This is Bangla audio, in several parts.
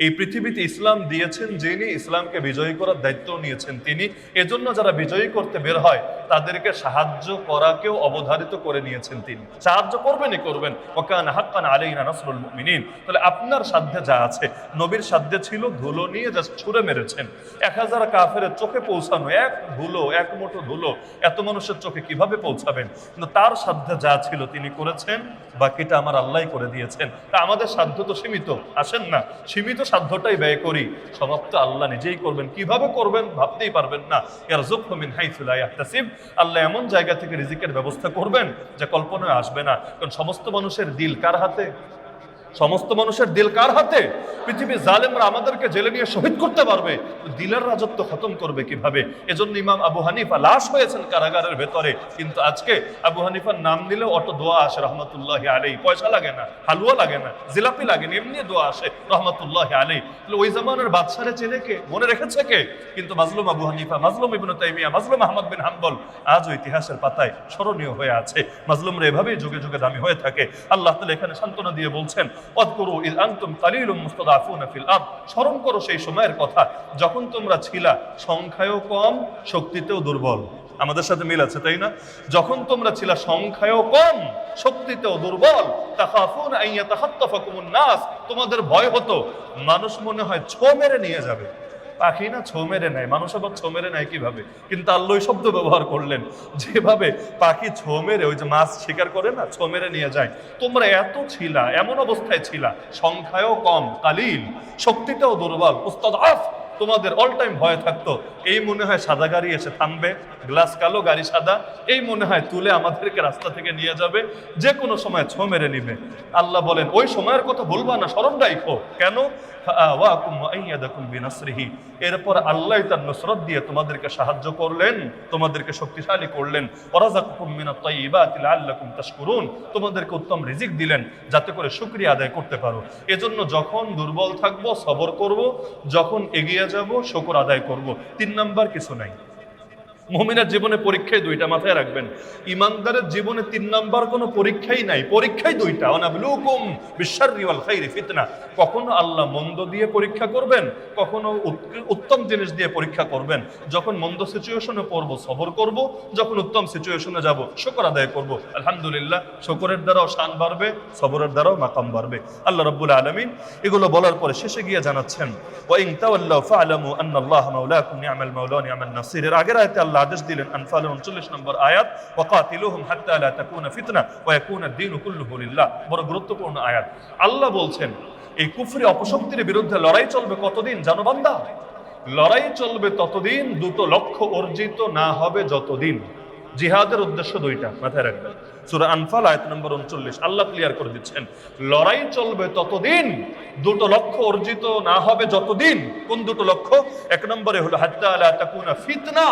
এই পৃথিবীতে ইসলাম দিয়েছেন যিনি, ইসলামকে বিজয়ী করার দায়িত্ব নিয়েছেন তিনি। এজন্য যারা বিজয়ী করতে বের হয় তাদেরকে সাহায্য করাকেও অবধারিত করে নিয়েছেন তিনি। সাহায্য করবেনই করবেন। ওয়াকানা হাক্কান আলাইনা নাসরুল মুমিনিন। তাহলে আপনার সাধ্যে যা আছে, নবীর সাধ্যে ছিল ধুলো নিয়ে জাস্ট ছুঁড়ে মেরেছেন। 1000 কাফেরের চোখে পৌঁছানো, এক ধুলো, এক মুঠো ধুলো এত মানুষের চোখে কিভাবে পৌঁছাবেন? কিন্তু তার সাধ্যে যা ছিল তিনি করেছেন, বাকিটা আমার আল্লাহ করে দিয়েছেন। তা আমাদের সাধ্য তো সীমিত, আসেন না সীমিত সাধ্যটাই ব্যয় করি, সমাপ্ত আল্লাহ নিজেই করবেন। কিভাবে করবেন ভাবতেই পারবেন না। ইয়ারযুকহু মিন হাইসু লা ইয়াহতাসিব। আল্লাহ এমন জায়গা থেকে রিজিকের ব্যবস্থা করবেন যা কল্পনায় আসবে না। কারণ সমস্ত মানুষের দিল কার হাতে? সমস্ত মানুষের দিল কার হাতে? পৃথিবীর জালেমরা আমাদেরকে জেলে নিয়ে শহীদ করতে পারবে, দিলের রাজত্ব খতম করবে কিভাবে? এজন্য ইমাম আবু হানিফা লাশ হয়েছেন কারাগারের ভেতরে, কিন্তু আজকে আবু হানিফার নাম নিলে অটো দোয়া আসে রহমতুল্লাহি আলাইহি। পয়সা লাগে না, হালুয়া লাগে না, জিলাপি লাগে না, এমনি দোয়া আসে রহমতুল্লাহি আলাইহি। ওই জামানের বাদশারে চেনে কে? মনে রেখেছে কে? কিন্তু মাজলুম আবু হানিফা, মাজলুম ইবনে তাইমিয়া, মাজলুম আহমদ বিন হাম্বল আজও ইতিহাসের পাতায় স্মরণীয় হয়ে আছে। মাজলুমরা এভাবেই যুগে যুগে দামি হয়ে থাকে। আল্লাহ তাআলা এখানে সান্ত্বনা দিয়ে বলছেন, ওয়াযকুরু ইয আনতুম কালিলুম মুস্তাদাফুনা ফিল আরদ। স্মরণ করো সেই সময়ের কথা যখন তোমরা ছিলা সংখ্যায়ও কম, শক্তিতেও দুর্বল। আমাদের সাথে মিল আছে, তাই না? যখন তোমরা ছিলা সংখ্যায়ও কম, শক্তিতেও দুর্বল, তাখাফুনা আন ইয়াতাখাত্তাফাকুমুন নাস, তোমাদের ভয় হতো মানুষ মনে হয় ছো মেরে নিয়ে যাবে। পাখি না ছো মেরে নেয়, মানুষ আবার ছো মেরে নেয় কিভাবে? কিন্তু আল্লাহ ওই শব্দ ব্যবহার করলেন যেভাবে পাখি ছো মেরে, ওই যে মাছ শিকার করে না, ছো মেরে নিয়ে যায়। তোমরা এত ছিলা, এমন অবস্থায় ছিলা, সংখ্যায়ও কম, কালিল, শক্তিতেও দুর্বল, মুস্তাদাফ, তোমাদের অল টাইম ভয় থাকতো। এই মনে হয় সাদা গাড়ি এসে থামবে, গ্লাস কালো গাড়ি সাদা, এই মনে হয় তুলে আমাদেরকে রাস্তা থেকে নিয়ে যাবে, যে কোনো সময় ছো মেরে নিবে। আল্লাহ বলেন ওই সময়ের কথা বলবা না, স্মরণ রাখো। কেন? এরপর আল্লাহ তার নসরত দিয়ে তোমাদেরকে সাহায্য করলেন, তোমাদেরকে শক্তিশালী করলেন। তোমাদেরকে উত্তম রিজিক দিলেন যাতে করে শুকরিয়া আদায় করতে পারো। এজন্য যখন দুর্বল থাকবো সবর করব, যখন এগিয়ে যাব শুকর আদায় করব। 3 নাম্বার কিছু নাই। মুমিনের জীবনে পরীক্ষায় 2টা, মাথায় রাখবেন। ইমানদারের জীবনে 3 নাম্বার কোনো পরীক্ষাই নাই, পরীক্ষাই 2টা। ওয়ানাবলুকুম বিশ-শাররি ওয়াল খাইরি ফিতনা। কখনো আল্লাহ মন্দ দিয়ে পরীক্ষা করবেন, কখনো উত্তম জিনিস দিয়ে পরীক্ষা করবেন। যখন মন্দ সিচুয়েশনে পড়বো সবর করব, যখন উত্তম সিচুয়েশনে যাব শুকর আদায় করব। আলহামদুলিল্লাহ, শুকরের দ্বারাও শান বাড়বে, সবরের দ্বারাও মাকাম বাড়বে। আল্লাহ রাব্বুল আলামিন এগুলো বলার পরে শেষে গিয়ে জানাচ্ছেন, ওয়া ইন তাওয়াল্লাউ ফা'লামু আন্নাল্লাহা মাওলাকুম নি'মাল মাওলা ওয়া নি'মান নাসির। এর আগের আয়াতে আল্লাহ আদেশ দিলেন, আনফাল 39 নম্বর আয়াত, ওয়াকাতিলুহুম হাত্তা লা তাকুনা ফিতনা ওয়া ইয়াকুনা আদ-দীনু কুল্লুহু লিল্লাহ। বড় গুরুত্বপূর্ণ আয়াত। আল্লাহ বলছেন এই কুফরি অপশক্তির বিরুদ্ধে লড়াই চলবে কতদিন জানো বান্দা? লড়াই চলবে ততদিন দুটো লক্ষ্য অর্জিত না হবে যতদিন। জিহাদের উদ্দেশ্য 2টা, মাথায় রাখবেন। সূরা আনফাল আয়াত নম্বর 39 আল্লাহ ক্লিয়ার করে দিচ্ছেন, লড়াই চলবে ততদিন দুটো লক্ষ্য অর্জিত না হবে যতদিন। কোন দুটো লক্ষ্য? 1 নম্বরে হলো হাত্তা লা তাকুনা ফিতনা,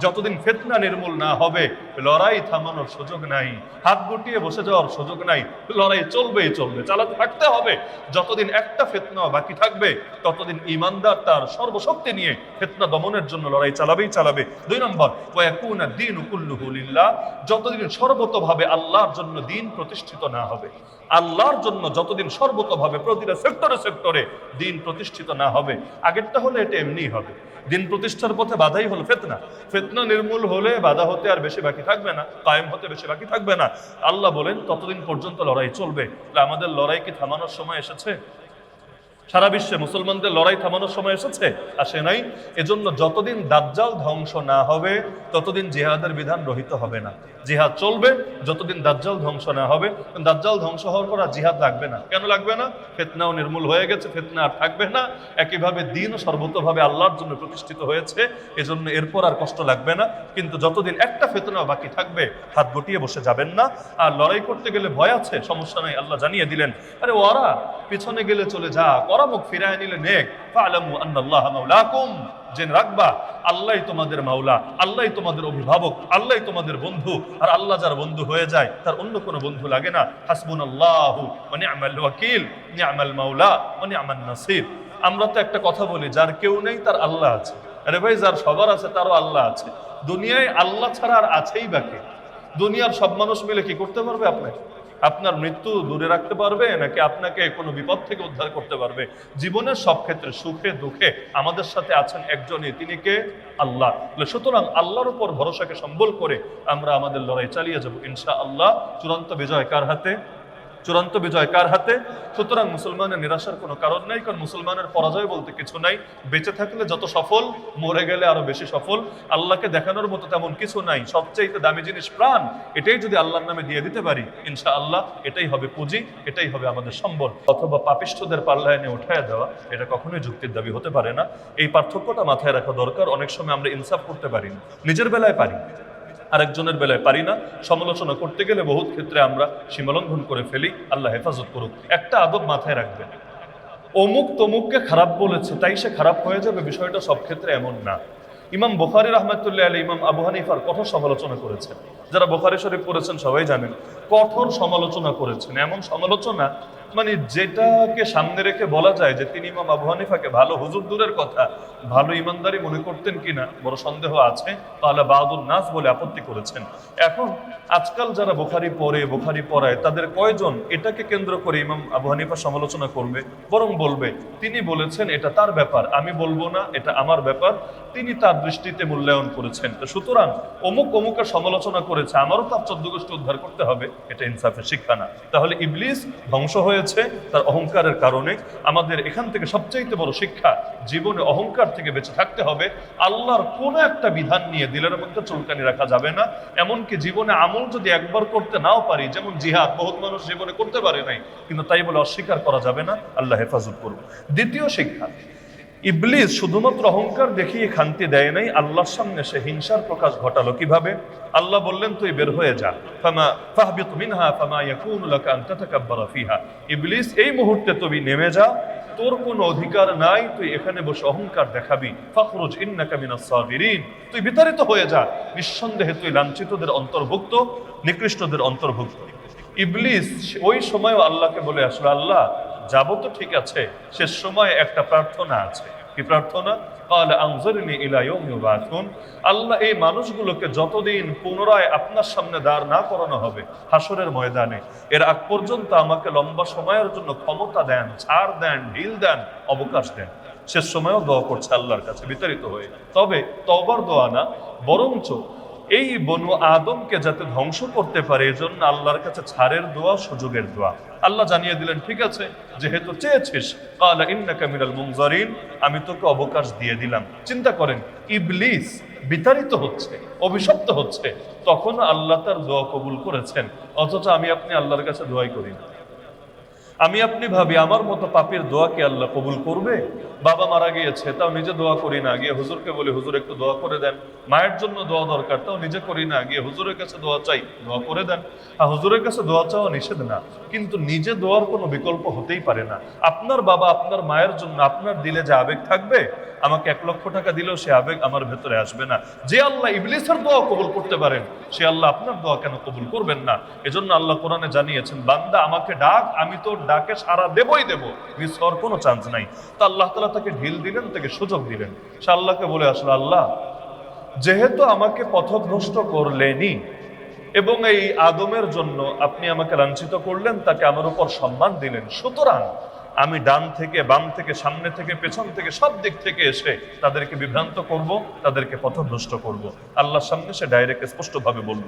যতদিন ফিতনা নির্মূল না হবে লড়াই থামানোর সুযোগ নাই, হাত গুটিয়ে বসে যাওয়ার সুযোগ নাই। লড়াই চলবেই চলবে, চালাতে থাকতে হবে। যতদিন একটা ফিতনা বাকি থাকবে ততদিন ঈমানদার তার সর্বশক্তি নিয়ে ফিতনা দমনের জন্য লড়াই চালাবেই চালাবে। 2 নম্বর, ওয়া ইয়াকুনা আদ-দীনু কুল্লুহু লিল্লাহ, যতদিন সর্বতভাবে আল্লাহর জন্য দ্বীন প্রতিষ্ঠিত না হবে, আল্লাহর জন্য যতদিন সর্বতভাবে প্রতিটা সেক্টরে সেক্টরে দ্বীন প্রতিষ্ঠিত না হবে। আগেরটা হলে এটা এমনিই হবে। দ্বীন প্রতিষ্ঠার পথে বাধাই হলো ফিতনা। ফিতনা নির্মূল হলে বাধা হতে আর বেশি বাকি থাকবে না, কায়েম হতে বেশি বাকি থাকবে না। আল্লাহ বলেন ততদিন পর্যন্ত লড়াই চলবে। আমাদের লড়াই কি থামানোর সময় এসেছে? সারা বিশ্বে মুসলমানদের লড়াই থামানোর সময় এসেছে? আসে নাই। এজন্য যতদিন দাজ্জাল ধ্বংস না হবে ততদিন জিহাদের বিধান রহিত হবে না। জিহাদ চলবে যতদিন দাজ্জাল ধ্বংস না হবে। দাজ্জাল ধ্বংস হওয়ার পর আর জিহাদ লাগবে না। কেন লাগবে না? ফিতনাও নির্মূল হয়ে গেছে, ফিতনা আর থাকবে না। একইভাবে দ্বীনও সর্বতভাবে আল্লাহর জন্য প্রতিষ্ঠিত হয়েছে, এজন্য এরপর আর কষ্ট লাগবে না। কিন্তু যতদিন একটা ফিতনাও বাকি থাকবে হাত গুটিয়ে বসে যাবেন না। আর লড়াই করতে গেলে ভয় আছে, সমস্যা নাই, আল্লাহ জানিয়ে দিলেন, আরে ওরা পিছনে গেলে চলে যা, ওরা মুখ ফিরায় নিলে নেক। ফা'লামু আন্নাল্লাহা মাওলাকুম, জেনে রাখবা আল্লাহই তোমাদের মাওলা, আল্লাহই তোমাদের অভিভাবক, আল্লাহই তোমাদের বন্ধু। আর আল্লাহ যার বন্ধু হয়ে যায় তার অন্য কোনো বন্ধু লাগে না। হাসবুনাল্লাহু ওয়া নি'মাল ওয়াকিল, নি'মাল মাওলা ওয়া নি'মান নাসির। আমরা তো একটা কথা বলি, যার কেউ নেই তার আল্লাহ আছে। আরে ভাই, যার সবার আছে তারও আল্লাহ আছে। দুনিয়ায় আল্লাহ ছাড়া আর আছেই বাকি। দুনিয়ার সব মানুষ মিলে কি করতে পারবে আপনাকে? আপনার মৃত্যু দূরে রাখতে পারবে নাকি আপনাকে কোনো বিপদ থেকে উদ্ধার করতে পারবে? জীবনের সব ক্ষেত্রে সুখে দুঃখে আমাদের সাথে আছেন একজনই, তিনি কে? আল্লাহ। সুতরাং আল্লাহর উপর ভরসাকে সম্বল করে আমরা আমাদের লড়াই চালিয়ে যাব ইনশাআল্লাহ। চূড়ান্ত বিজয় কার হাতে? চূড়ান্ত বিজয় কার হাতে? সুতরাং মুসলমানের নিরাশার কোনো কারণ নাই, কারণ মুসলমানের পরাজয় বলতে কিছু নাই। বেঁচে থাকলে যত সফল, মরে গেলে আরো বেশি সফল। আল্লাহকে দেখানোর মতো তেমন কিছু নাই। সবচেয়ে দামি জিনিস প্রাণ, এটাই যদি আল্লাহর নামে দিয়ে দিতে পারি ইনশাআল্লাহ এটাই হবে পুঁজি, এটাই হবে আমাদের সম্বল। অথবা পাপিষ্ঠদের পাল্লায় এনে উঠায় দেওয়া, এটা কখনোই যুক্তির দাবি হতে পারে না। এই পার্থক্যটা মাথায় রাখা দরকার। অনেক সময় আমরা ইনসাফ করতে পারি না, নিজের বেলায় পারি, আরেকজনের বেলায় পারি না। সমালোচনা করতে গেলে বহুত ক্ষেত্রে আমরা সীমালঙ্ঘন করে ফেলি। আল্লাহ হেফাজত করুক। একটা আদব মাথায় রাখবেন, অমুক তমুককে খারাপ বলেছে তাই সে খারাপ হয়ে যাবে, বিষয়টা সব ক্ষেত্রে এমন না। ইমাম বুখারী রাহমাতুল্লাহ আলাইহি ইমাম আবু হানিফার কঠোর সমালোচনা করেছেন। যারা বুখারী শরীফ পড়েছেন সবাই জানেন, কঠোর সমালোচনা করেছেন। এমন সমালোচনা মানে যেটাকে সামনে রেখে বলা যায় যে তিনি ইমাম আবু হানিফাকে ভালো হুজুর দূরের কথা ভালো ইমানদারি মনে করতেন কিনা বড় সন্দেহ আছে। তাহলে বাদুন নাস বলে আপত্তি করেছেন। এখন আজকাল যারা বুখারী পড়ে, বুখারী পড়ায়, তাদের কয়জন এটাকে কেন্দ্র করে ইমাম আবু হানিফার সমালোচনা করবে? বরং বলবে তিনি বলেছেন এটা তার ব্যাপার, আমি বলবো না, এটা আমার ব্যাপার, তিনি তার দৃষ্টিতে মূল্যায়ন করেছেন। তো সুতরাং অমুক অমুকের সমালোচনা করেছে, আমারও তার 14 গোষ্ঠী উদ্ধার করতে হবে, এটা ইনসাফের শিক্ষা না। তাহলে ইবলিস ধ্বংস হয়েছে তার অহংকারের কারণে। আমাদের এখান থেকে সবচাইতে বড় শিক্ষা, জীবনে অহংকার থেকে বেঁচে থাকতে হবে। আল্লাহর কোন একটা বিধান নিয়ে দিলের মধ্যে চুলকানি রাখা যাবে না। এমনকি জীবনে আমল যদি একবার করতে নাও পারি, যেমন জিহাদ, বহুত মানুষ জীবনে করতে পারে নাই, কিন্তু তাই বলে অস্বীকার করা যাবে না। আল্লাহ হেফাজত করুন। দ্বিতীয় শিক্ষা, ইবলিস শুধুমাত্র অহংকার দেখিয়ে খান্তি দেয় নাই, আল্লাহর সামনে সে হিংসার প্রকাশ ঘটালো। কিভাবে? আল্লাহ বললেন তুই বের হয়ে যা, ফাহবিত মিনহা ফামা ইয়াকুনু লাকা আন তাতাকাব্বারা ফিহা। ইবলিস এই মুহূর্তে তুমি নেমে যা, তোর কোনো অধিকার নাই তুই এখানে বসে অহংকার দেখাবি। ফাখরুজ ইন্নাকা মিনাস সাগিরিন, তুই বিতাড়িত হয়ে যা, নিঃসন্দেহে তুই লাঞ্ছিতদের অন্তর্ভুক্ত, নিকৃষ্টদের অন্তর্ভুক্ত। ইবলিস ওই সময়ও আল্লাহকে বলে আসলে আল্লাহ যাবো তো ঠিক আছে, শেষ সময় একটা প্রার্থনা আছে। কি প্রার্থনা? ক্বালা আনজিরনি ইলা ইয়াউমি ইউবাসুন। আল্লাহ এই মানুষগুলোকে যতদিন পুনরায় আপনার সামনে দাঁড় না করানো হবে হাসরের ময়দানে, এর আগ পর্যন্ত আমাকে লম্বা সময়ের জন্য ক্ষমতা দেন, ছাড় দেন, ঢিল দেন, অবকাশ দেন। শেষ সময়ও দোয়া করছে আল্লাহর কাছে বিতাড়িত হয়ে। তবে তওবার দোয়া না, বরঞ্চ এই বনু আদমকে যাতে ধ্বংস করতে পারে এজন্য আল্লাহর কাছে ছাড়ের দোয়া, সুযোগের দোয়া। আল্লাহ জানিয়ে দিলেন ঠিক আছে, যেহেতু চেয়েছিস, ক্বালা ইন্নাকা মিনাল মুনজারিন, আমি তোকে অবকাশ দিয়ে দিলাম। চিন্তা করেন, ইবলিস বিতাড়িত হচ্ছে, অভিশপ্ত হচ্ছে, তখন আল্লাহ তার দোয়া কবুল করেছেন। অথচ আমি আপনি আল্লাহর কাছে দোয়াই করি না। আমি আপনি ভাবি আমার মতো পাপীর দোয়া কি আল্লাহ কবুল করবে? বাবা মারা গিয়েছে, তাও নিজে দোয়া করি না, গিয়ে হুজুরকে বলি হুজুর একটু দোয়া করে দেন। মায়ের জন্য দোয়া দরকার, তাও নিজে করি না, গিয়ে হুজুরের কাছে দোয়া চাই, দোয়া করে দেন। হুজুরের কাছে দোয়া চাওয়া নিষেধ না, কিন্তু নিজে দোয়ার কোনো বিকল্প হতেই পারে না। আপনার বাবা আপনার মায়ের জন্য আপনার দিলে যে আবেগ থাকবে, আমাকে 1 লক্ষ টাকা দিলেও সে আবেগ আমার ভেতরে আসবে না। যে আল্লাহ ইবলিসের দোয়া কবুল করতে পারেন, সে আল্লাহ আপনার দোয়া কেন কবুল করবেন না? এজন্য আল্লাহ কোরআনে জানিয়েছেন, বান্দা আমাকে ডাক, আমি তোর ডাকে সাড়া দেবই দেব, মিস হওয়ার কোনো চান্স নাই। তো আল্লাহ তাআলা তাকে ঢিল দিলেন, তাকে সুযোগ দিলেন। সে আল্লাহকে বলে আসলে আল্লাহ যেহেতু আমাকে পথভ্রষ্ট করলেনই এবং এই আদমের জন্য আপনি আমাকে লাঞ্ছিত করলেন, তাকে আমার উপর সম্মান দিলেন, সুতরাং আমি ডান থেকে বাম থেকে সামনে থেকে পেছন থেকে সব দিক থেকে এসে তাদেরকে বিভ্রান্ত করব, তাদেরকে পথভ্রষ্ট করব। আল্লাহর সামনে সে ডাইরেক্ট স্পষ্টভাবে বলল।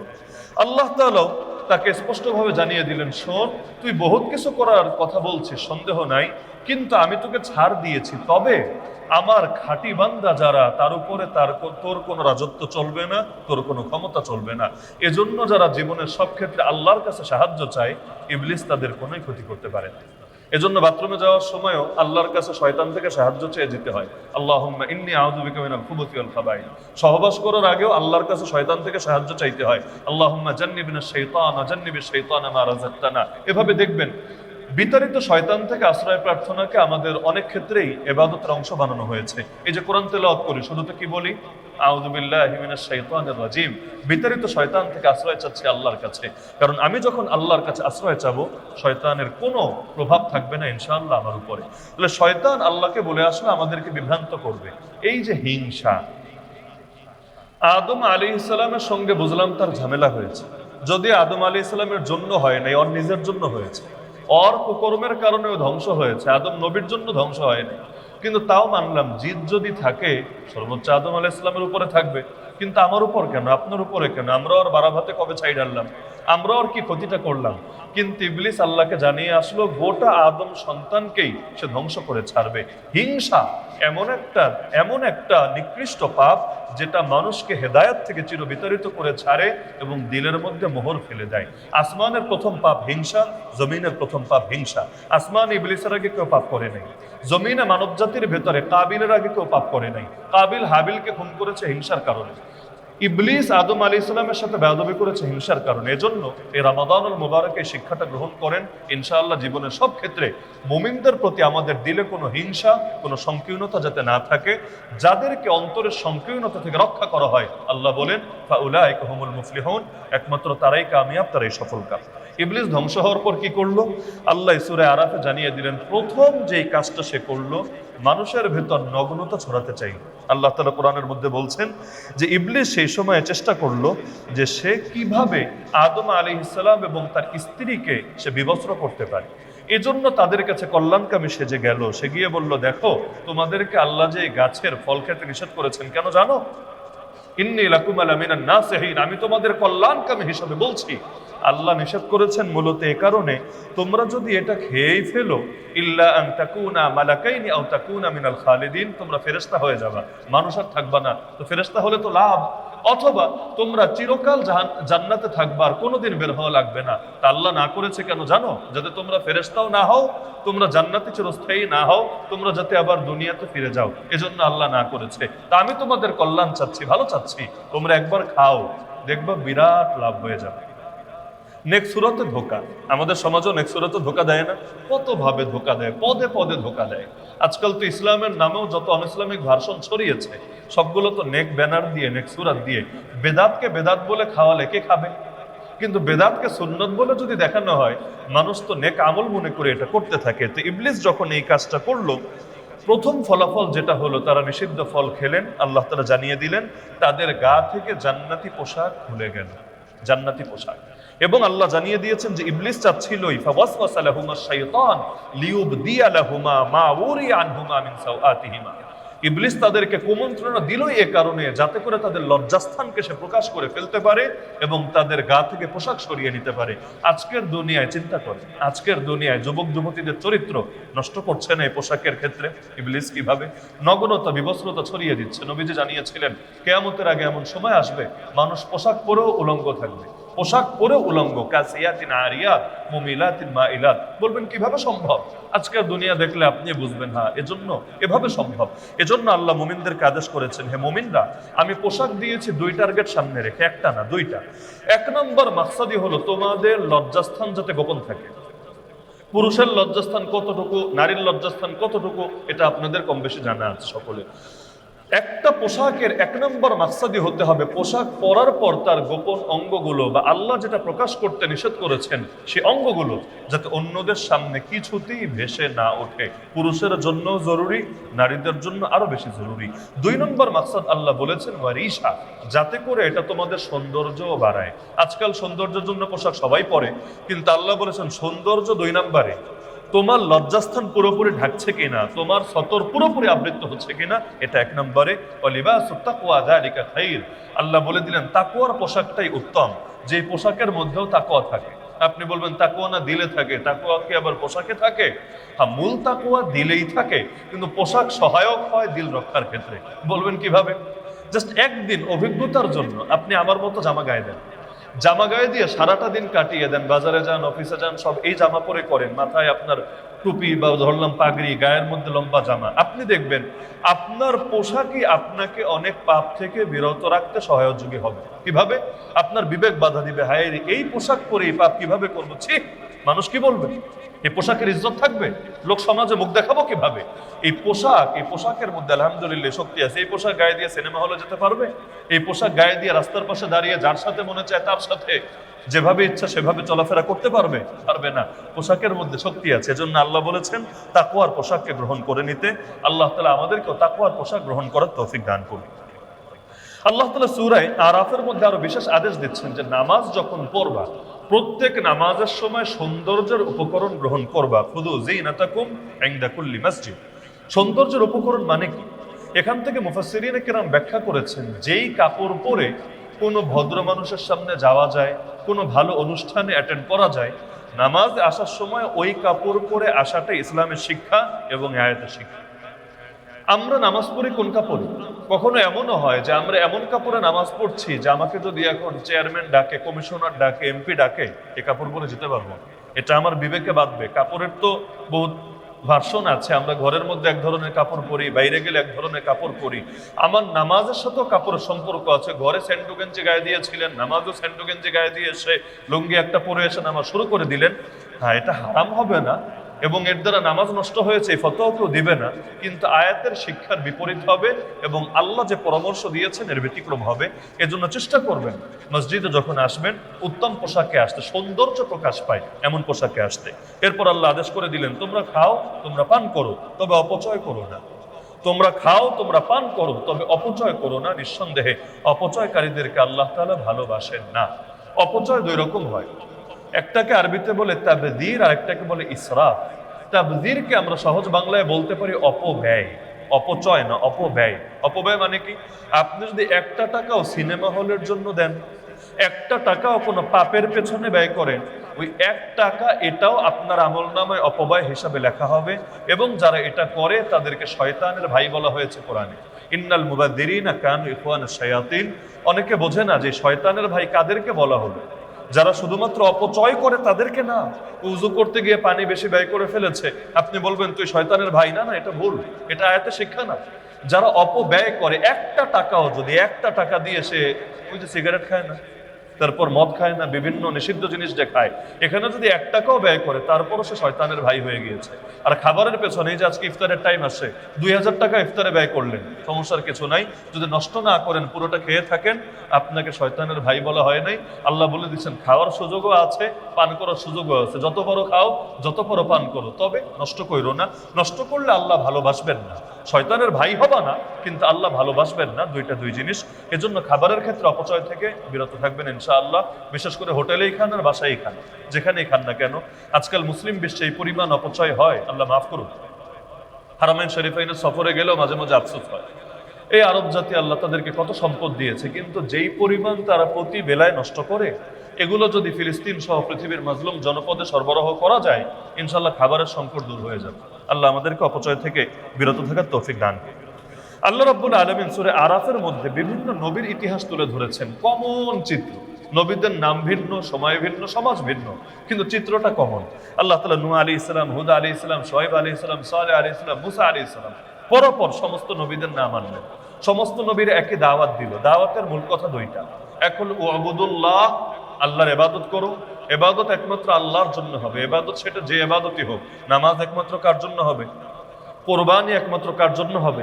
আল্লাহ তাআলা তাকে স্পষ্টভাবে জানিয়ে দিলেন, শোন তুই বহুত কিছু করার কথা বলছিস, সন্দেহ নাই, কিন্তু আমি তোকে ছাড় দিয়েছি। তবে আমার খাঁটি বান্দা যারা, তার উপরে তোর কোনো রাজত্ব চলবে না, তোর কোনো ক্ষমতা চলবে না। এজন্য যারা জীবনের সব ক্ষেত্রে আল্লাহর কাছে সাহায্য চায়, ইবলিস তাদের কোনোই ক্ষতি করতে পারে না। এজন্য বাথরুমে যাওয়ার সময়ও আল্লাহর কাছে শয়তান থেকে সাহায্য চেয়ে যেতে হয়। আল্লাহুম্মা ইন্নী আউযু বিকা মিনাল খুবুসি ওয়াল খাবাইস। সহবাস করার আগেও আল্লাহর কাছে শয়তান থেকে সাহায্য চাইতে হয়। আল্লাহুম্মা জান্নিবনাশ শাইতানা জান্নিবিশ শাইতানা মা রাযাকতানা। এভাবে দেখবেন বিতাড়িত শয়তান থেকে আশ্রয় প্রার্থনাকে আমাদের অনেক ক্ষেত্রেই ইবাদতের অংশ বানানো হয়েছে। এই যে কোরআন তেলাওয়াত করি, শুরুতে কি বলি? আউযু বিল্লাহি মিনাশ শাইতানির রাজিম। বিতাড়িত শয়তান থেকে আশ্রয় চাচ্ছি আল্লাহর কাছে, কারণ আমি যখন আল্লাহর কাছে আশ্রয় চাবো, শয়তানের কোনো প্রভাব থাকবে না ইনশাআল্লাহ আমার উপরে। তাহলে শয়তান আল্লাহকে বলে আসলে আমাদেরকে বিভ্রান্ত করবে। এই যে হিংসা, আদম আলাইহিস সালামের সঙ্গে বুঝলাম তার ঝামেলা হয়েছে, যদি আদম আলাইহিস সালামের জন্য হয় নাই, ওর নিজের জন্য হয়েছে, ওর কুকর্মের কারণে ও ধ্বংস হয়েছে, আদম নবীর জন্য ধ্বংস হয় নাই। কিন্তু তাও মানলাম জিদ যদি থাকে সর্বোচ্চ আদম আলাইহিস সালামের উপরে থাকবে, কিন্তু আমার উপর কেন, আপনার উপরে কেন? আমরা ওর বারাভাতে কবে ছাই ডাললাম? আমরা ওর কি ক্ষতিটা করলাম? কিন্তু ইবলিস আল্লাহকে জানিয়ে আসলো গোটা আদম সন্তানকেই সে ধ্বংস করে ছাড়বে। হিংসা এমন একটা নিকৃষ্ট পাপ যেটা মানুষকে হেদায়েত থেকে চির বিতাড়িত করে ছাড়ে এবং দিলের মধ্যে মোহর ফেলে দেয়। আসমানের প্রথম পাপ হিংসা, জমিনের প্রথম পাপ হিংসা। আসমান ইবলিসের আগে কেউ পাপ করে নাই, জমিনে মানব জাতির ভেতরে কাবিলের আগে কেউ পাপ করে নাই। কাবিল হাবিলকে খুন করেছে হিংসার কারণে, ইবলিস আদম আলাইহিস সালামের সাথে বেয়াদবি করেছে হিংসার কারণে। এজন্য এই রমাদানুল মুবারকে শিক্ষাটা গ্রহণ করেন, ইনশাআল্লাহ জীবনের সব ক্ষেত্রে মুমিনদের প্রতি আমাদের দিলে কোনো হিংসা, কোনো সংকীর্ণতা যাতে না থাকে। যাদেরকে অন্তরের সংকীর্ণতা থেকে রক্ষা করা হয়, আল্লাহ বলেন ফাউলাইকা হুমুল মুফলিহুন, একমাত্র তারাই কামিয়াব, তারাই সফলকাম। ইবলিস ধ্বংস হওয়ার পর কি করলো? আল্লাহ সূরা আরাফে জানিয়ে দিলেন, প্রথম যেই কাজটা সে করলো, মানুষের ভেতর নগ্নতা ছড়াতে চাই। আল্লাহ তাআলা কোরআনের মধ্যে বলছেন যে ইবলিস সেই সময় চেষ্টা করলো যে সে কিভাবে আদম আলাইহিস সালাম এবং তার স্ত্রীকে সে বিবস্ত্র করতে পারে। এজন্য তাদের কাছে কল্যাণকামী সেজে গেল। সে গিয়ে বলল, দেখো তোমাদেরকে আল্লাহ যে গাছের ফল খেতে নিষেধ করেছেন, কেন জানো? ইন্নী লাকুম আলা মিনান নাসিহিন, আমি তোমাদের কল্যাণকামী হিসেবে বলছি। আল্লাহ নিষেধ করেছেন মূলত এ কারণে, তোমরা যদি এটা খেয়েই ফেলো, ইল্লা আন তাকুনা মালাকাইনি আও তাকুনা মিনাল খালিদিন, তোমরা ফেরেশতা হয়ে যাবা, মানুষ আর থাকবা না। তো ফেরেশতা হলে তো লাভ, অথবা তোমরা চিরকাল জান্নাতে থাকবা, আর কোনোদিন বের হওয়া লাগবে না। তা আল্লাহ না করেছে কেন জানো? যাতে তোমরা ফেরেশতাও না হও, তোমরা জান্নাতে চিরস্থায়ী না হও, তোমরা যাতে আবার দুনিয়াতে ফিরে যাও। এজন্য আল্লাহ না করেছে। তা আমি তোমাদের কল্যাণ চাচ্ছি, ভালো চাচ্ছি, তোমরা একবার খাও, দেখবা বিরাট লাভ হয়ে যাবে। নেক্সট সূরাতে ধোকা, আমাদের সমাজও নেক্সট সূরাতে ধোকা দেয় না? কত ভাবে ধোকা দেয়, পদে পদে ধোকা দেয়। আজকাল তো ইসলামের নামেও যত অনইসলামিক ভার্সন ছড়িয়েছে, সবগুলো তো নেক ব্যানার দিয়ে, নেক সূরাত দিয়ে। বেদাতকে বেদাত বলে খাওয়ালে কে খাবে? কিন্তু বেদাতকে সুন্নত বলে যদি দেখানো হয়, মানুষ তো নেক আমল মনে করে এটা করতে থাকে। তো ইবলিস যখন এই কাজটা করলো, প্রথম ফলাফল যেটা হলো, তারা নিষিদ্ধ ফল খেলেন। আল্লাহ তাআলা জানিয়ে দিলেন তাদের গা থেকে জান্নাতি পোশাক খুলে গেল, জান্নাতি পোশাক। এবং আল্লাহ জানিয়ে দিয়েছেন যে ইবলিস চাচ্ছিলই, ফাওয়াসওয়াসা লাহুমা শাইতান লিয়ুবদিয়া লাহুমা মা উরিয়া আনহুমা মিন সাওআতিহিমা, ইবলিস তাদেরকে কুমন্ত্রণা দিলই এ কারণে যাতে করে তাদের লজ্জাস্থানকে সে প্রকাশ করে ফেলতে পারে এবং তাদের গা থেকে পোশাক সরিয়ে নিতে পারে। আজকের দুনিয়ায় চিন্তা করে, আজকের দুনিয়ায় যুবক যুবতীদের চরিত্র নষ্ট করছে না এই পোশাকের ক্ষেত্রে ইবলিস কিভাবে নগ্নতা, বিবস্ত্রতা ছড়িয়ে দিচ্ছে। নবীজি জানিয়েছিলেন কিয়ামতের আগে এমন সময় আসবে, মানুষ পোশাক পরেও উলঙ্গ থাকবে, পোশাক পরে উলঙ্গ, কাসিয়াতিন আরিয়াত মুমিলাতিন মাইলাত। বলবেন কিভাবে সম্ভব? আজকের দুনিয়া দেখলে আপনি বুঝবেন, হ্যাঁ এজন্য এভাবে সম্ভব। এজন্য আল্লাহ মুমিনদেরকে আদেশ করেছেন, হে মুমিনরা, আমি পোশাক দিয়েছি দুই টার্গেট সামনে রেখে, একটা না দুইটা। এক নম্বর মাকসাদি হলো তোমাদের লজ্জাস্থান যাতে গোপন থাকে। পুরুষের লজ্জাস্থান কতটুকু, নারীর লজ্জাস্থান কতটুকু, এটা আপনাদের কম বেশি জানা আছে সকলে। একটা পোশাকের এক নম্বর মাকসাদি হতে হবে পোশাক পরার পর তার গোপন অঙ্গগুলো বা আল্লাহ যেটা প্রকাশ করতে নিষেধ করেছেন সেই অঙ্গগুলো যাতে অন্যদের সামনে কিছুতেই ভেসে না ওঠে। পুরুষের জন্য জরুরি, নারীদের জন্য আরো বেশি জরুরি। দুই নম্বর মাকসাদ আল্লাহ বলেছেন ওয়ারিশা, যাতে করে এটা তোমাদের সৌন্দর্য বাড়ায়। আজকাল সৌন্দর্যের জন্য পোশাক সবাই পরে, কিন্তু আল্লাহ বলেছেন সৌন্দর্য দুই নম্বরে, তোমার লজ্জাস্থান পুরোপুরি ঢাকছে কিনা, তোমার সতর পুরোপুরি আবৃত হচ্ছে কিনা, এটা এক নম্বরে। ওয়ালিবাসুত তাকওয়া যালিকা খাইর, আল্লাহ বলে দিলেন তাকওয়ার পোশাকটাই উত্তম, যে পোশাকের মধ্যেও তাকওয়া থাকে। আপনি বলবেন তাকওয়া না দিলে থাকে, তাকওয়া কি আবার পোশাকে থাকে? হ্যাঁ, মূল তাকওয়া দিলেই থাকে, কিন্তু পোশাক সহায়ক হয় দিল রক্ষার ক্ষেত্রে। বলবেন কিভাবে? জাস্ট একদিন অভিজ্ঞতার জন্য আপনি আমার মতো জামা গায়ে দেন, জামা গায়ে দিয়ে সারাটা দিন কাটিয়ে দেন, বাজারে যান, অফিসে যান, সব এই জামা পরে করেন, মাথায় আপনার টুপি বা ধরলাম পাগড়ি, গায়ের মধ্যে লম্বা জামা, আপনি দেখবেন আপনার পোশাকই আপনাকে অনেক পাপ থেকে বিরত রাখতে সহায়যোগী হবে। কিভাবে? আপনার বিবেক বাধা দিবে, হায় এই পোশাক পরে এই পাপ কিভাবে করবো, ছি মানুষ কি বলবে, এই পোশাকের ইজ্জত থাকবে, লোক সমাজে মুখ দেখাবো কিভাবে। এই পোশাকের মধ্যে আলহামদুলিল্লাহ শক্তি আছে। এই পোশাক গায়ে দিয়ে সিনেমা হলে যেতে পারবে, এই পোশাক গায়ে দিয়ে রাস্তার পাশে দাঁড়িয়ে যার সাথে মনে চায় তার সাথে যেভাবে ইচ্ছা সেভাবে চলাফেরা করতে পারবে? পারবে না। পোশাকের মধ্যে শক্তি আছে। এজন্য আল্লাহ বলেছেন তাকওয়ার পোশাককে গ্রহণ করে নিতে। আল্লাহ তাআলা আমাদেরকেও তাকওয়ার পোশাক গ্রহণ করার তৌফিক দান করুন। আল্লাহ তাআলা সূরা আরাফের মধ্যে আরো বিশেষ আদেশ দিচ্ছেন যে নামাজ যখন পড়বা প্রত্যেক নামাজের সময় সৌন্দর্যের উপকরণ গ্রহণ করবা। খুদু যিনাতাকুম ইনদা কুল্লি মসজিদ। সৌন্দর্যের উপকরণ মানে কি? এখান থেকে মুফাসসিরিনে কেরাম ব্যাখ্যা করেছেন, যেই কাপড় পরে কোনো ভদ্র মানুষের সামনে যাওয়া যায়, কোনো ভালো অনুষ্ঠানে অ্যাটেন্ড করা যায়, নামাজ আসার সময় ওই কাপড় পরে আসাটা ইসলামের শিক্ষা এবং আয়াতের শিক্ষা। আমরা নামাজ পড়ি কোন কাপড়ে? কখনো এমনও হয় যে আমরা এমন কাপড়ে নামাজ পড়ছি যে আমাকে যদি এখন চেয়ারম্যান ডাকে, কমিশনার ডাকে, এমপি ডাকে, এ কাপড় পরে যেতে পারবো? এটা আমার বিবেকে বাঁধবে। কাপড়ের তো বহুত ভার্সন আছে। আমরা ঘরের মধ্যে এক ধরনের কাপড় পরি, বাইরে গেলে এক ধরনের কাপড় পরি। আমার নামাজের সাথেও কাপড়ের সম্পর্ক আছে। ঘরে স্যান্ডো গেঞ্জি গায়ে দিয়েছিলেন, নামাজও স্যান্ডো গেঞ্জি গায়ে দিয়ে এসে লুঙ্গি একটা পরে এসে নামাজ শুরু করে দিলেন। হ্যাঁ, এটা হারাম হবে না এবং এর দ্বারা নামাজ নষ্ট হয়েছে এই ফতোয়া কেউ দিবে না, কিন্তু আয়াতের শিক্ষার বিপরীত হবে এবং আল্লাহ যে পরামর্শ দিয়েছেন এর ব্যতিক্রম হবে। এজন্য চেষ্টা করবেন মসজিদে যখন আসবেন উত্তম পোশাকে আসতে, সৌন্দর্য প্রকাশ পায় এমন পোশাকে আসতে। এরপর আল্লাহ আদেশ করে দিলেন, তোমরা খাও, তোমরা পান করো, তবে অপচয় করো না। তোমরা খাও, তোমরা পান করো, তবে অপচয় করো না। নিঃসন্দেহে অপচয়কারীদেরকে আল্লাহ তাআলা ভালোবাসেন না। অপচয় দুই রকম হয়, একটাকে আরবিতে বলে তাবযীর আর একটাকে বলে ইসরাফ। তাবযীরকে আমরা সহজ বাংলায় বলতে পারি অপব্যয়। অপচয় না, অপব্যয়। অপব্যয় মানে কি? আপনি যদি একটা টাকাও সিনেমা হলের জন্য দেন, একটা টাকাও কোনো পাপের পেছনে ব্যয় করেন, ওই এক টাকা এটাও আপনার আমলনামায় অপব্যয় হিসাবে লেখা হবে এবং যারা এটা করে তাদেরকে শয়তানের ভাই বলা হয়েছে কোরআনে। ইন্নাল মুবাযযিরিনা কানু ইখওয়ানাশ শায়াতিন। অনেকে বোঝে না যে শয়তানের ভাই কাদেরকে বলা হলো। যারা শুধুমাত্র অপচয় করে তাদেরকে না। উযু করতে গিয়ে পানি বেশি ব্যয় করে ফেলেছে, আপনি বলবেন তুই শয়তানের ভাই? না, না, এটা ভুল, এটা আয়াতে শিক্ষা না। যারা অপব্যয় করে, একটা টাকাও যদি, একটা টাকা দিয়ে সে ওই যে সিগারেট খায় না, তারপর মদ খায় না, বিভিন্ন নিষিদ্ধ জিনিস যে খায়, এখানে যদি এক টাকাও ব্যয় করে তারপরও সে শয়তানের ভাই হয়ে গিয়েছে। আর খাবারের পেছনে, এই যে আজকে ইফতারের টাইম আসে, 2000 টাকা ইফতারে ব্যয় করলেন, সমস্যার কিছু নাই, যদি নষ্ট না করেন, পুরোটা খেয়ে থাকেন, আপনাকে শয়তানের ভাই বলা হয় নাই। আল্লাহ বলে দিচ্ছেন খাওয়ার সুযোগও আছে, পান করার সুযোগও আছে, যত বড় খাও, যত বড় পান করো, তবে নষ্ট কইরো না। নষ্ট করলে আল্লাহ ভালোবাসবেন না। শয়তানের ভাই হবা না, কিন্তু আল্লাহ ভালোবাসবেন না, দুইটা দুই জিনিস। এজন্য খাবারের ক্ষেত্রে অপচয় থেকে বিরত থাকবেন ইনশাআল্লাহ। বিশেষ করে হোটেলেই খান আর বাসায় খান, যেখানেই খান না কেন। আজকাল মুসলিম বিশ্বে এই পরিমাণ অপচয় হয়, আল্লাহ মাফ করুন। হারামাইন শরীফাইনের সফরে গেলেও মাঝে মাঝে আফসোস হয়, এই আরব জাতি আল্লাহ তাদেরকে কত সম্পদ দিয়েছে, কিন্তু যেই পরিমাণ তারা প্রতি বেলায় নষ্ট করে, এগুলো যদি ফিলিস্তিন সহ পৃথিবীর মাজলুম জনপদে সরবরাহ করা যায়, ইনশাআল্লাহ খাবারের সংকট দূর হয়ে যাবে। আল্লাহ আমাদেরকে অপচয় থেকে বিরত থাকার তৌফিক দান করুন। আল্লাহ রাব্বুল আলামিন সূরা আরাফের মধ্যে বিভিন্ন নবীর ইতিহাস তুলে ধরেছেন। কমন চিত্র, নবীদের নাম ভিন্ন, সময় ভিন্ন, সমাজ ভিন্ন, কিন্তু চিত্রটা কমন। আল্লাহ তাআলা নূহ আলাইহিস সালাম, হুদ আলাইহিস সালাম, শুআয়ব আলাইহিস সালাম, সালেহ আলাইহিস সালাম, মুসা আলাইহিস সালাম, পরপর সমস্ত নবীদের নাম আনলেন। সমস্ত নবীর একই দাওয়াত দিল। দাওয়াতের মূল কথা দুইটা। এক হলো উবুদুল্লাহ, আল্লাহর ইবাদত করো। ইবাদত একমাত্র আল্লাহর জন্য হবে। ইবাদত সেটা যে ইবাদতই হোক। নামাজ একমাত্র কার জন্য হবে? কোরবানি একমাত্র কার জন্য হবে?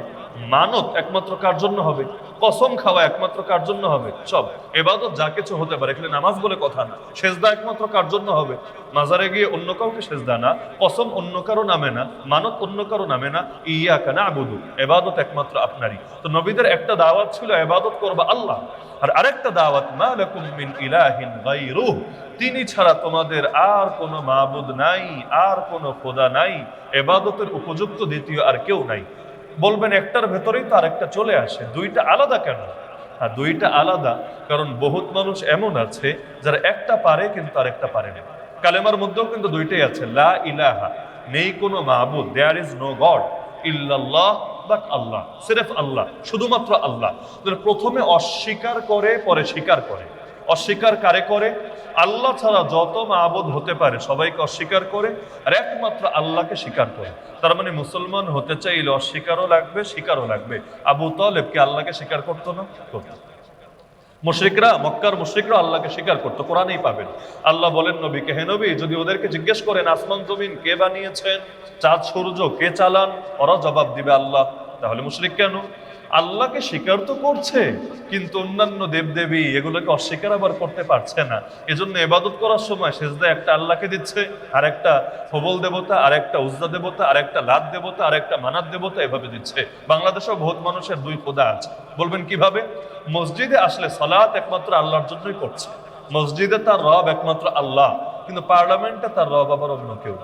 মানত একমাত্র কার জন্য হবে? কসম খাওয়া একমাত্র কার জন্য হবে? সব ইবাদত যা কিছু হতে পারে, এখানে নামাজ বলে কথা না। সেজদা একমাত্র কার জন্য হবে? মাজারে গিয়ে অন্য কাউকে সেজদা না, কসম অন্য কারো নামে না, মানত অন্য কারো নামে না। ইয়াকা না'বুদু, ইবাদত একমাত্র আপনারই। তো নবীদের একটা দাওয়াত ছিল ইবাদত করবা আল্লাহ, আর আরেকটা দাওয়াত মা লাকুম মিন ইলাহিন গায়রুহ, তিনি ছাড়া তোমাদের আর কোনো মাবুদ নাই, আর কোনো খোদা নাই, ইবাদতের উপযুক্ত দ্বিতীয় আর কেউ নাই। বলবেন একটার ভেতরেই তো আরেকটা চলে আসে, দুইটা আলাদা কেন? হ্যাঁ, দুইটা আলাদা কারণ বহুত মানুষ এমন আছে যারা একটা পারে কিন্তু আরেকটা পারে না। কালেমার মধ্যেও কিন্তু দুইটাই আছে, লা ইলাহা, নেই কোনো মাবুদ, দেয়ার ইজ নো গড, ইল্লাল্লাহ, বাট আল্লাহ, সিরেফ আল্লাহ, শুধুমাত্র আল্লাহ। প্রথমে অস্বীকার করে, পরে স্বীকার করে। অস্বীকার কারে করে? আল্লাহ ছাড়া যত মাবুদ হতে পারে সবাইকে অস্বীকার করে, আর একমাত্র আল্লাহকে স্বীকার করে। তার মানে মুসলমান হতে চাইলে অস্বীকারও লাগবে, স্বীকারও লাগবে। আবু তালেব কি আল্লাহকে স্বীকার করতো না? করতো। মুশরিকরা, মক্কার মুশরিকরা আল্লাহকে স্বীকার করতো। কোরআনেই পাবেন, আল্লাহ বলেন নবীকে, হে নবী, যদি ওদেরকে জিজ্ঞেস করেন আসমান জমিন কে বানিয়েছেন, চাঁদ সূর্য কে চালান, ওরা জবাব দিবে আল্লাহ। তাহলে মুশরিক কেন? আল্লাহকে স্বীকার তো করছে, কিন্তু অন্যান্য দেবদেবী এগুলোকে অস্বীকার আবার করতে পারছে না। এজন্য ইবাদত করার সময় সেজদায় একটা আল্লাহকে দিচ্ছে, আর একটা হবল দেবতা, আর একটা উজ্জা দেবতা, আর একটা লাত দেবতা, আর একটা মানাত দেবতা, এভাবে দিচ্ছে। বাংলাদেশেও বহুত মানুষের দুই খোদা আছে। বলবেন কিভাবে? মসজিদে আসলে সালাত একমাত্র আল্লাহর জন্যই করছে, মসজিদে তার রব একমাত্র আল্লাহ, কিন্তু পার্লামেন্টে তার রব আবার অন্য কেউ।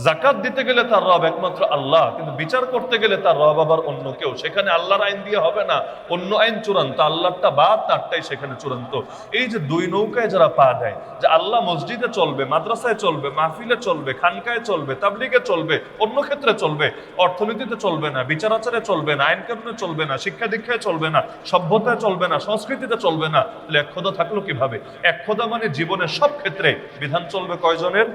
জাকাত দিতে গেলে তার রব একমাত্র আল্লাহ, কিন্তু বিচার করতে গেলে তার রব আবার অন্য কেউ। সেখানে আল্লাহর আইন দিয়ে হবে না, অন্য আইন চূড়ান্ত, আল্লাহরটা বাদ তারটাই সেখানে চূড়ান্ত। এই যে দুই নৌকায় যারা পা দেয়, যে আল্লাহ মসজিদে চলবে, মাদ্রাসায় চলবে, মাহফিলে চলবে, খানকায় চলবে, তাবলিগে চলবে, অন্য ক্ষেত্রে চলবে, অর্থনীতিতে চলবে না, বিচার আচারে চলবে না, আইন কানুনে চলবে না, শিক্ষা দীক্ষায় চলবে না, সভ্যতায় চলবে না, সংস্কৃতিতে চলবে না, তাহলে এক খোদা থাকলো কিভাবে? এক খোদা মানে জীবনের সব ক্ষেত্রে বিধান চলবে কয়জনের?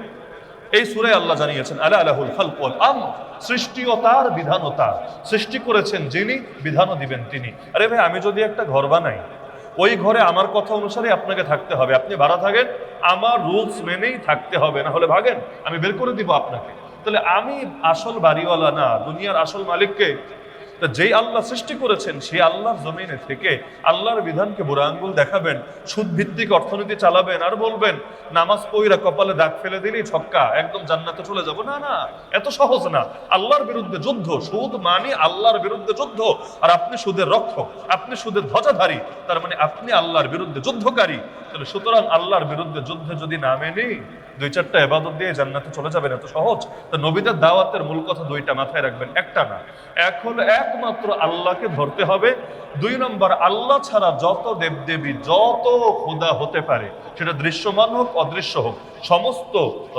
এই সূরায় আল্লাহ জানিয়েছেন আলা আলাহুল খালক ওয়াল আমর, সৃষ্টি ও তার, বিধান ও তার। সৃষ্টি করেছেন যিনি, বিধানও দিবেন তিনি। আরে ভাই, আমি যদি একটা ঘর বানাই, ওই ঘরে আমার কথা অনুসারে আপনাকে থাকতে হবে। আপনি ভাড়া থাকেন, আমার রুলস মেনেই থাকতে হবে, না হলে ভাগেন, আমি বের করে দিব আপনাকে। তাহলে আমি আসল বাড়িওয়ালা না, দুনিয়ার আসল মালিককে? তা যেই আল্লাহ সৃষ্টি করেছেন সেই আল্লাহর জমিনে থেকে আল্লাহর বিধানকে বুড়া আঙ্গুল দেখাবেন, সুদ ভিত্তিক অর্থনীতি চালাবেন, আর বলবেন নামাজ পইরা কপালে দাগ ফেলে দিলেই ছক্কা, একদম জান্নাতে চলে যাব? না না, এত সহজ না। আল্লাহর বিরুদ্ধে যুদ্ধ, সুদ মানে আল্লাহর বিরুদ্ধে যুদ্ধ। আর আপনি সুদের রক্ষক, আপনি সুদের ধ্বজাধারী, তার মানে আপনি আল্লাহর বিরুদ্ধে যুদ্ধকারী। তাহলে সুতরাং আল্লাহর বিরুদ্ধে যুদ্ধে যদি নামে নেই, দুই চারটা ইবাদত দিয়ে জান্নাতে চলে যাবেন, এত সহজ? তো নবীদের দাওয়াতের মূল কথা দুইটা, মাথায় রাখবেন, একটা না। এক হলো একমাত্র আল্লাহকে ধরতে হবে, দুই নম্বর আল্লাহ ছাড়া যত দেবদেবী, যত খোদা হতে পারে, সেটা দৃশ্যমান হোক অদৃশ্য হোক, সমস্ত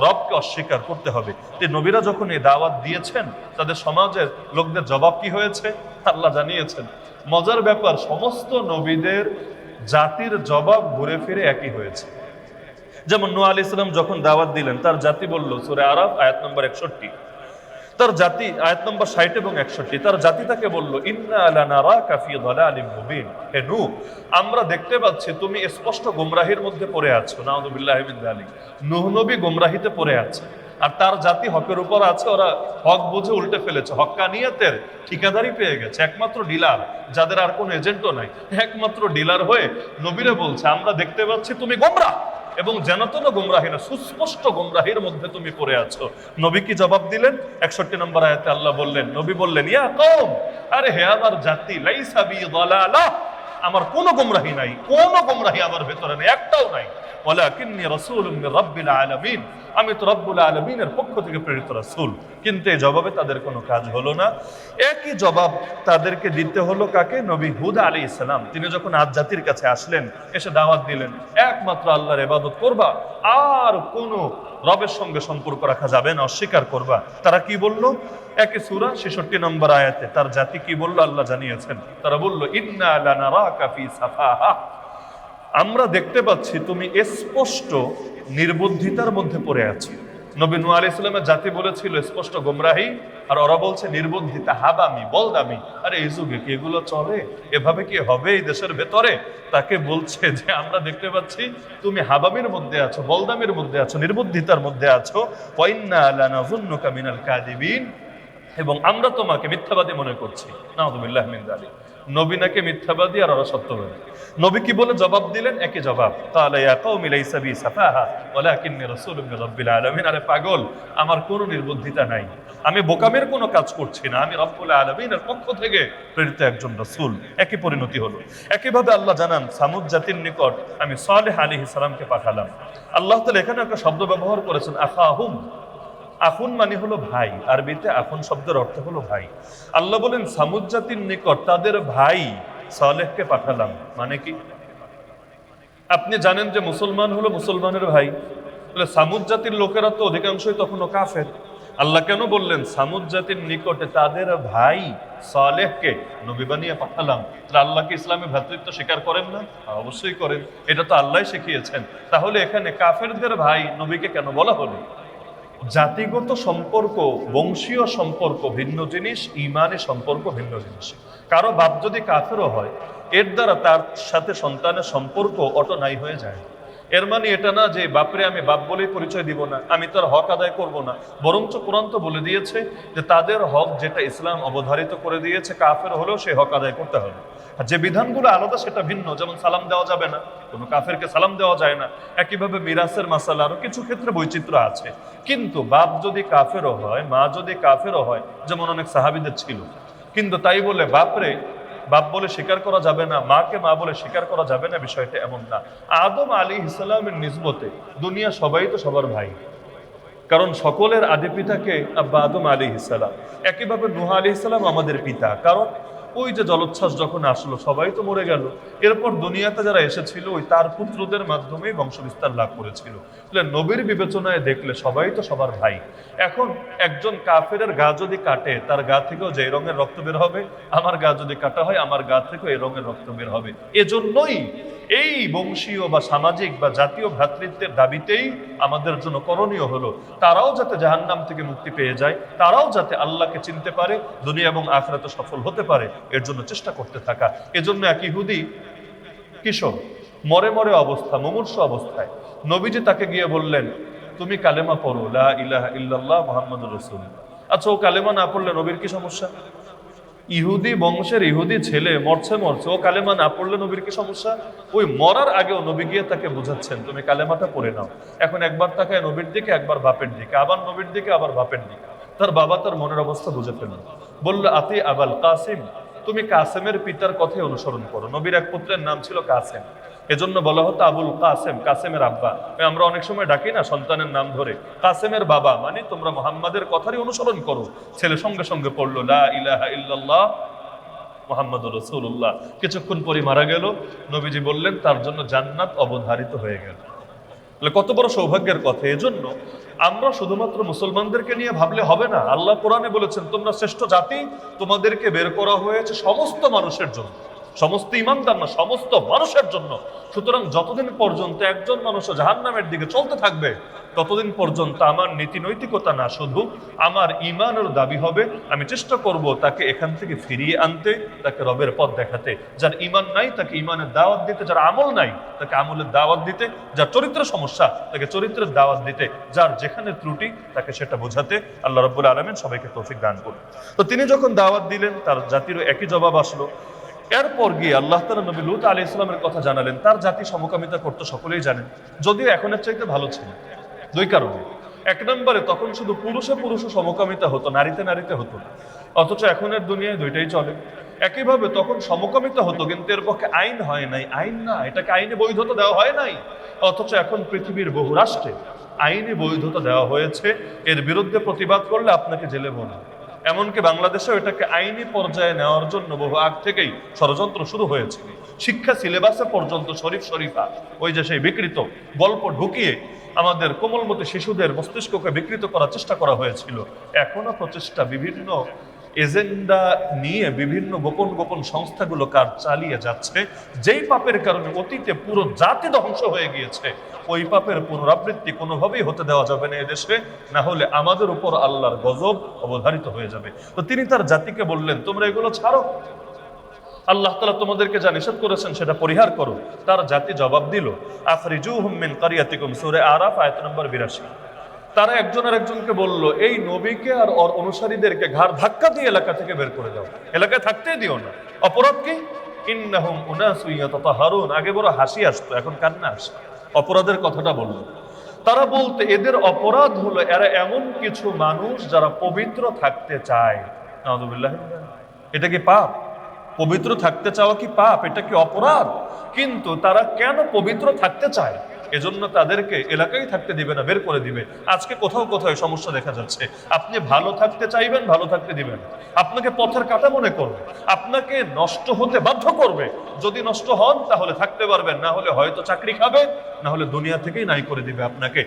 রবকে অস্বীকার করতে হবে। নবীরা যখন এই দাওয়াত দিয়েছেন, তাদের সমাজের লোকদের জবাব কি হয়েছে আল্লাহ জানিয়েছেন। মজার ব্যাপার, সমস্ত নবীদের জাতির জবাব ঘুরে ফিরে একই হয়েছে। যেমন নূহ আলাইহিস সালাম যখন দাওয়াত দিলেন, তার জাতি বলল, সূরা আরাফ আয়াত নম্বর 61, তার জাতি আয়াত নম্বর 60 এবং 61, তার জাতি তাকে বলল, ইন্না লানারাকা ফি যালালিম মুবিন, হে নূহ, আমরা দেখতে পাচ্ছি তুমি স্পষ্ট গোমরাহির মধ্যে পড়ে আছো। নাউযুবিল্লাহি মিন যালিক। নূহ নবী গোমরাহিতে পড়ে আছে, আর তার জাতি হকের উপর আছে। ওরা হক বুঝে উল্টে ফেলেছে, হক্কানিয়াতের ঠিকাদারি পেয়ে গেছে, একমাত্র ডিলার, যাদের আর কোনো এজেন্টও নাই, একমাত্র ডিলার হয়ে নবীরা বলছে, আমরা দেখতে পাচ্ছি তুমি গোমরাহ, এবং যেন তেন গোমরাহি না, সুস্পষ্ট গোমরাহির মধ্যে তুমি পড়ে আছো। নবী কি জবাব দিলেন? 61 নম্বর আয়াতে আল্লাহ বললেন, নবী বললেন, ইয়া কওম, আরে হে আমার জাতি, লাইসা বি যালালাহ, আমার কোনো গোমরাহি নাই, কোনো গোমরাহি আমার ভেতরে নেই, একটাও নাই। ওয়ালাকিন্নী রাসূলুম মির রাব্বিল আলামিন, আমি তো রব্বুল আলামিনের পক্ষ থেকে প্রেরিত রাসূল। কিন্তু এই জবাবে তাদের কোনো কাজ হলো না। একই জবাব তাদেরকে দিতে হলো কাকে? নবী হুদ আলাইহিস সালাম। তিনি যখন আদ জাতির কাছে আসলেন, এসে দাওয়াত দিলেন, একমাত্র আল্লাহর ইবাদত করবা, আর কোনো রবের সঙ্গে সম্পর্ক রাখা যাবে না, অস্বীকার করবা। তারা কি বলল? একই সূরা 66 নম্বর আয়াতে তার জাতি কি বলল আল্লাহ জানিয়েছেন। তারা বলল, ইন্না লানারাকা ফি সাফাহা, আমরা দেখতে পাচ্ছি তুমি স্পষ্ট নির্বুদ্ধিতার মধ্যে পড়ে আছো। নবী নূহ আলাইহিস সালামের জাতি বলেছিল স্পষ্ট গোমরাহি, আর ওরা বলছে নির্বুদ্ধিতা, হাবামি, বলদামি। আরে এই যুগে কি এগুলো চলে? এভাবে কি হবে এই দেশের ভেতরে? তাকে বলছে যে আমরা দেখতে পাচ্ছি তুমি হাবামির মধ্যে আছো, বলদামির মধ্যে আছো, নির্বুদ্ধিতার মধ্যে আছো। ওয়া ইন্না লানাযুন্নুকা মিনাল কাযিবিন, এবং আমরা তোমাকে মিথ্যাবাদী মনে করছি। নাউযুবিল্লাহি মিন যালিক। নবী নাকি মিথ্যাবাদী, আর ওরা সত্যবাদী। নবী কি বলে জবাব দিলেন? একই জবাব, ক্বালা ইয়া কওমি লাইসা বি সাফাহা ওয়ালাকিন্নী রাসূলুম মির রাব্বিল আলামিন। আরে পাগল, আমার কোনো নির্বুদ্ধিতা নাই, আমি বোকামের কোনো কাজ করছি না, আমি রব্বুল আলামিনের পক্ষ থেকে প্রেরিত একজন রাসূল। একই পরিণতি হলো। একইভাবে আল্লাহ জানান, সামুদ জাতির নিকট আমি সালেহ আলাইহিস সালামকে পাঠালাম। আল্লাহ তাআলা এখানে একটা শব্দ ব্যবহার করেছেন, আখাহুম। আখুন মানে হলো ভাই, আরবিতে আখুন শব্দের অর্থ হলো ভাই। আল্লাহ বলেন সামুদ জাতির নিকট তাদের ভাই সালেহকে পাঠালাম। মানে কি? আপনি জানেন যে মুসলমান হলো মুসলমানের ভাই, তাহলে সামুদ জাতির লোকেরা তো অধিকাংশই তখনও কাফের। আল্লাহ কেন বললেন সামুদ জাতির নিকটে তাদের ভাই সালেহকে নবী বানিয়ে পাঠালাম? তাহলে আল্লাহকে ইসলামে ভ্রাতৃত্ব স্বীকার করেন না? অবশ্যই করেন, এটা তো আল্লাহ শিখিয়েছেন। তাহলে এখানে কাফেরদের ভাই নবীকে কেন বলা হলো? জাতিগত সম্পর্ক, বংশীয় সম্পর্ক ভিন্ন জিনিস, ঈমানি সম্পর্ক ভিন্ন জিনিস। কারো বাপ যদি কাফেরও হয়, এর দ্বারা তার সাথে সন্তানের সম্পর্ক অটো নাই হয়ে যায়। এর মানে এটা না যে বাপরে আমি বাপ বলেই পরিচয় দিব না, আমি তার হক আদায় করব না, বরঞ্চ কোরআন তো বলে দিয়েছে যে তাদের হক যেটা ইসলাম অবধারিত করে দিয়েছে, কাফের হলেও সেই হক আদায় করতে হবে। আর যে বিধানগুলো আলাদা সেটা ভিন্ন, যেমন সালাম দেওয়া যাবে না, কোনো কাফেরকে সালাম দেওয়া যায় না। একইভাবে মিরাসের মাসালা আরো কিছু ক্ষেত্রে বৈচিত্র্য আছে। কিন্তু বাপ যদি কাফেরও হয়, মা যদি কাফেরও হয়, যেমন অনেক সাহাবীদের ছিল, কিন্তু তাই বলে বাপরে বাপ বলে স্বীকার করা যাবে না, মাকে মা বলে স্বীকার করা যাবে না, বিষয়টা এমন না। আদম আলাইহিস সালামের নিসবতে দুনিয়া সবাই তো সবার ভাই, কারণ সকলের আদি পিতাকে আব্বা আদম আলাইহিস সালাম। একইভাবে নূহ আলাইহিস সালাম আমাদের পিতা, কারণ ওই যে জলোচ্ছ্বাস যখন আসলো সবাই তো মরে গেল, এরপর দুনিয়াতে যারা এসেছিল ওই তার পুত্রদের মাধ্যমেই বংশবিস্তার লাভ করেছিল। নবীর বিবেচনায় দেখলে সবাই তো সবার ভাই। এখন একজন কাফেরের গা যদি কাটে, তার গা থেকেও যে রঙের রক্ত বের হবে, আমার গা যদি কাটা হয় আমার গা থেকেও এই রঙের রক্ত বের হবে। এজন্যই এই বংশীয় বা সামাজিক বা জাতীয় ভ্রাতৃত্বের দাবিতেই আমাদের জন্য করণীয় হলো তারাও যাতে জাহান্নাম থেকে মুক্তি পেয়ে যায়, তারাও যাতে আল্লাহকে চিনতে পারে, দুনিয়া এবং আখিরাতে সফল হতে পারে, এর জন্য চেষ্টা করতে থাকা। এজন্য এক ইহুদি কিশোর মরে মরে অবস্থা, মুমূর্ষ অবস্থায় নবীজি তাকে গিয়ে বললেন, তুমি কালেমা পড়ো, লা ইলাহা ইল্লাল্লাহ মুহাম্মাদুর রাসূলুল্লাহ। আচ্ছা, ও কালেমা না পড়লে নবীর কি সমস্যা? ইহুদি বংশের ইহুদি ছেলে মরছে, ও কালেমা না পড়লে নবীর কি সমস্যা? ওই মরার আগেও নবী গিয়ে তাকে বুঝাচ্ছেন, তুমি কালেমাটা পড়ে নাও। এখন একবার তাকায় নবীর দিকে, একবার বাপের দিকে, আবার নবীর দিকে, আবার বাপের দিকে। তার বাবা তার মনের অবস্থা বুঝে ফেলল, বলল, আতি আবাল কাসিম, তুমি কাসেমের পিতার কথাই অনুসরণ করো। নবীর এক পুত্রের নাম ছিল কাসেম, এজন্য বলা হতো আবুল কাসেম, কাসেমের আব্বা। আমরা অনেক সময় ডাকি না সন্তানের নাম ধরে, কাসেমের বাবা, মানে তোমরা মুহাম্মাদের কথারই অনুসরণ করো। ছেলে সঙ্গে সঙ্গে পড়লো লা ইলাহা ইল্লাল্লাহ মুহাম্মাদুর রাসূলুল্লাহ। কিছুক্ষণ পরে মারা গেল। নবীজি বললেন তার জন্য জান্নাত অবধারিত হয়ে গেল। কত বড় সৌভাগ্যের কথা! এজন্য আমরা শুধুমাত্র মুসলমানদেরকে নিয়ে ভাবলে হবে না। আল্লাহ কোরআনে বলেছেন, তোমরা শ্রেষ্ঠ জাতি, তোমাদেরকে বের করা হয়েছে সমস্ত মানুষের জন্য, সমস্ত ঈমানদার না, সমস্ত মানুষের জন্য। সুতরাং যতদিন পর্যন্ত একজন মানুষও জাহান্নামের দিকে চলতে থাকবে, ততদিন পর্যন্ত আমার নীতি নৈতিকতা না, শুধু আমার ঈমানের দাবি হবে, আমি চেষ্টা করব তাকে এখান থেকে ফিরিয়ে আনতে, তাকে রবের পথ দেখাতে। যার ঈমান নাই তাকে ঈমানের দাওয়াত দিতে, যার আমল নাই তাকে আমলের দাওয়াত দিতে, যার চরিত্রের সমস্যা তাকে চরিত্রের দাওয়াত দিতে, যার যেখানে ত্রুটি তাকে সেটা বোঝাতে। আল্লাহ রাব্বুল আলামিন সবাইকে তৌফিক দান করুন। তো তিনি যখন দাওয়াত দিলেন, তার জাতিরও একই জবাব আসলো। এরপর গিয়ে আল্লাহ তাআলা নবী লূত আলাইহিস সালামের কথা জানালেন। তার জাতি সমকামিতা করতে সকলেই জানেন, যদিও এখনের চাইতে ভালো ছিল। দুই কারণে। এক নম্বরে তখন শুধু পুরুষে পুরুষে সমকামিতা হতো, নারীতে নারীতে হতো না, অথচ এখনের দুনিয়ায় দুইটাই চলে। একইভাবে তখন সমকামিতা হতো, কিন্তু এর পক্ষে আইন হয় নাই। আইন না, এটাকে আইনে বৈধতা দেওয়া হয় নাই। অথচ এখন পৃথিবীর বহু রাষ্ট্রে আইনি বৈধতা দেওয়া হয়েছে। এর বিরুদ্ধে প্রতিবাদ করলে আপনাকে জেলে ভরা। এমনকি বাংলাদেশেও এটাকে আইনি পর্যায়ে নেওয়ার জন্য বহু আগ থেকেই ষড়যন্ত্র শুরু হয়েছে। শিক্ষা সিলেবাসে পর্যন্ত শরীফ শরীফা, ওই যে সেই বিকৃত গল্প ঢুকিয়ে আমাদের কোমলমতি শিশুদের মস্তিষ্ককে বিকৃত করার চেষ্টা করা হয়েছিল। এখনো প্রচেষ্টা বিভিন্ন এজেন্ডা নিয়ে বিভিন্ন গোপন গোপন সংস্থাগুলো কাজ চালিয়ে যাচ্ছে। যেই পাপের কারণে অতীতে পুরো জাতি ধ্বংস হয়ে গিয়েছে, ওই পাপের পুনরাবৃত্তি কোনোভাবেই হতে দেওয়া যাবে না এদেশে, না হলে আমাদের উপর আল্লাহর গজব অবধারিত হয়ে যাবে। তো তিনি তার জাতিকে বললেন, তোমরা এগুলো ছাড়ো, আল্লাহ তাআলা তোমাদেরকে যা নিষেধ করেছেন সেটা পরিহার করো। তার জাতি জবাব দিল, আখরিজুহুম মিন কারিয়াতিকুম, সূরা আরাফ আয়াত নম্বর 82। তারা একজন আর একজনকে বলল, এই নবীকে আর ওর অনুসারীদেরকে ঘাড় ধাক্কা দিয়ে এলাকা থেকে বের করে দাও, এলাকায় থাকতেই দিও না। অপরাধ কি? ইন্নাহুম উনাসুন ইয়াতাতাহারুন। আগে বড় হাসি আসতো, এখন কান্না আসে। অপরাধের কথাটা বলল। তারা বলতে, এদের অপরাধ হলো এরা এমন কিছু মানুষ যারা পবিত্র থাকতে চায়। নাউযুবিল্লাহ। এটা কি পাপ? পবিত্র থাকতে চাওয়া কি পাপ? এটা কি অপরাধ? কিন্তু তারা কেন পবিত্র থাকতে চায়? এজন্য তাদেরকে এলাকায় থাকতে দিবে না, বের করে দিবে। আজকে কোথাও কোথাও সমস্যা দেখা যাচ্ছে। আপনি ভালো থাকতে চাইবেন, ভালো থাকতে দিবেন, আপনাকে পথের কাঁটা মনে করবে, আপনাকে নষ্ট হতে বাধ্য করবে। যদি নষ্ট হন তাহলে থাকতে পারবেন, না হলে হয়তো চাকরি খাবে, না হলে দুনিয়া থেকেই নাই করে দিবে আপনাকে।